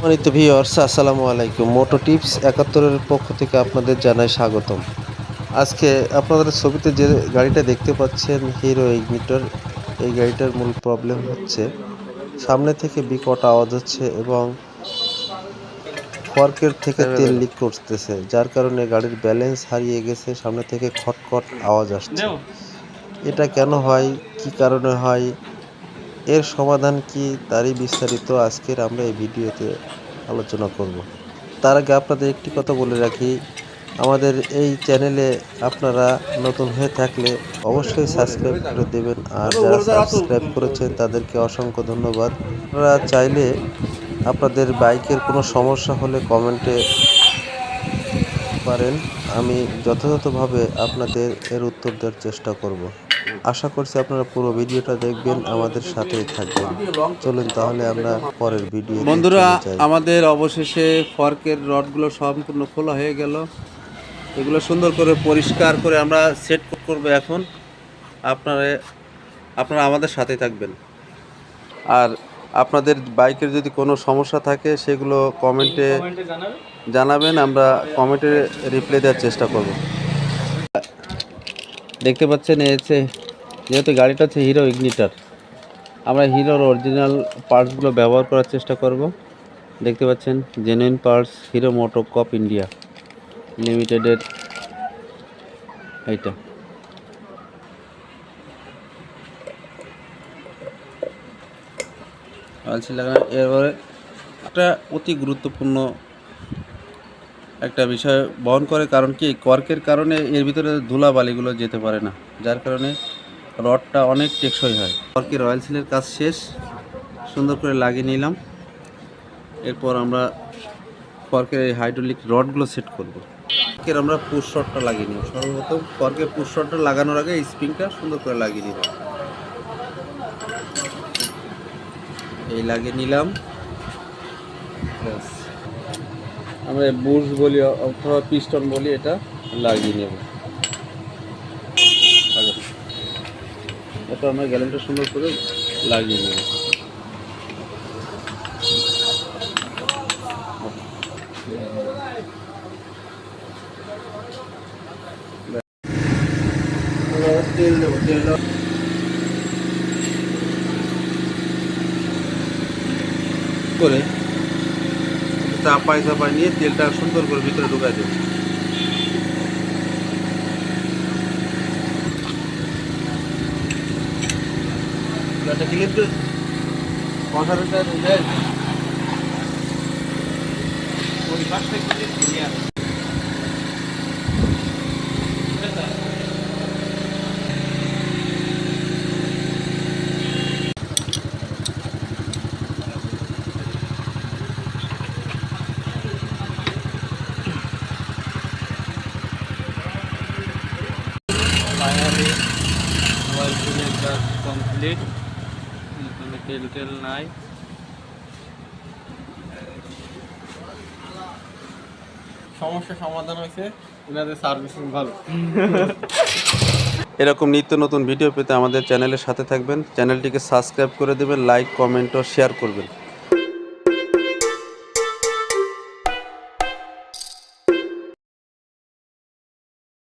সম্মানিত ভিউয়ার্স, আসসালামু আলাইকুম। মোটো টিপস ৭১ এর পক্ষ থেকে আপনাদের জানাই স্বাগতম। আজকে আপনাদের ছবিতে যে গাড়িটা দেখতে পাচ্ছেন, হিরো ইগনিটর। এই গাড়িটার মূল প্রবলেম হচ্ছে সামনে থেকে বিকট আওয়াজ হচ্ছে এবং ফর্কের থেকে তেল লিক করতেছে, যার কারণে গাড়ির ব্যালেন্স হারিয়ে গেছে, সামনে থেকে খটখট আওয়াজ আসছে। এটা কেন হয়, কি কারণে হয়, এর সমাধান কি, তারই বিস্তারিত আজকের আমরা এই ভিডিওতে আলোচনা করব। তার আগে আপনাদের একটি কথা বলে রাখি, আমাদের এই চ্যানেলে আপনারা নতুন হয়ে থাকলে অবশ্যই সাবস্ক্রাইব করে দেবেন, আর যারা সাবস্ক্রাইব করেছেন তাদেরকে অসংখ্য ধন্যবাদ। আপনারা চাইলে আপনাদের বাইকের কোনো সমস্যা হলে কমেন্টে পারেন, আমি যথাযথভাবে আপনাদের এর উত্তর দেওয়ার চেষ্টা করব। আশা করছি আপনারা পুরো ভিডিওটা দেখবেন, আমাদের সাথেই থাকবেন। চলুন তাহলে আমরা পরের ভিডিও। বন্ধুরা, আমাদের অবশেষে ফর্কের রডগুলো সম্পূর্ণ খোলা হয়ে গেল। এগুলো সুন্দর করে পরিষ্কার করে আমরা সেট করব এখন। আপনারা আমাদের সাথে থাকবেন, আর আপনাদের বাইকের যদি কোনো সমস্যা থাকে সেগুলো কমেন্টে জানাবেন, আমরা কমেন্টে রিপ্লাই দেওয়ার চেষ্টা করব। দেখতে পাচ্ছেন, যেহেতু গাড়িটা হচ্ছে হিরো ইগনিটর, আমরা হিরোর অরিজিনাল পার্টসগুলো ব্যবহার করার চেষ্টা করব। দেখতে পাচ্ছেন genuine parts, hero MotoCorp India লিমিটেডের এইটা। এরপরে একটা অতি গুরুত্বপূর্ণ একটা বিষয় বহন করে, কারণ কি, কর্কের কারণে এর ভিতরে ধুলাবালিগুলো যেতে পারে না, যার কারণে রডটা অনেক টেকসই হয়। কর্কের অয়েল সিলের কাজ শেষ, সুন্দর করে লাগিয়ে নিলাম। এরপর আমরা কর্কের এই হাইড্রোলিক রডগুলো সেট করব। কর্কের আমরা পুশ রডটা লাগিয়ে নিব। সর্বপ্রথম কর্কের পুশ রডটা লাগানোর আগে স্প্রিংটা সুন্দর করে লাগিয়ে নিব। এই লাগিয়ে নিলাম। আমরা বুশ বলি অথবা পিস্টন বলি, এটা লাগিয়ে নেব। এটা আমরা গ্যালেনটা সুন্দর করে লাগিয়ে নেব। তেল দেবো, তেল করে চাপাই নিয়ে তেলটা সুন্দর করে ভিতরে ঢুকাই দেবো। এটা ক্লিপ দিয়ে কষানোটা দেয় ওই পাশে ক্লিয়ার। ফাইনালি অয়েল সিলের কাজ কমপ্লিট। এখানে তেল নাই। সমস্যা সমাধান হয়েছে, এনাদের সার্ভিসিং ভালো। এরকম নিত্য নতুন ভিডিও পেতে আমাদের চ্যানেলের সাথে থাকবেন। চ্যানেলটিকে সাবস্ক্রাইব করে দেবেন, লাইক, কমেন্ট ও শেয়ার করবেন।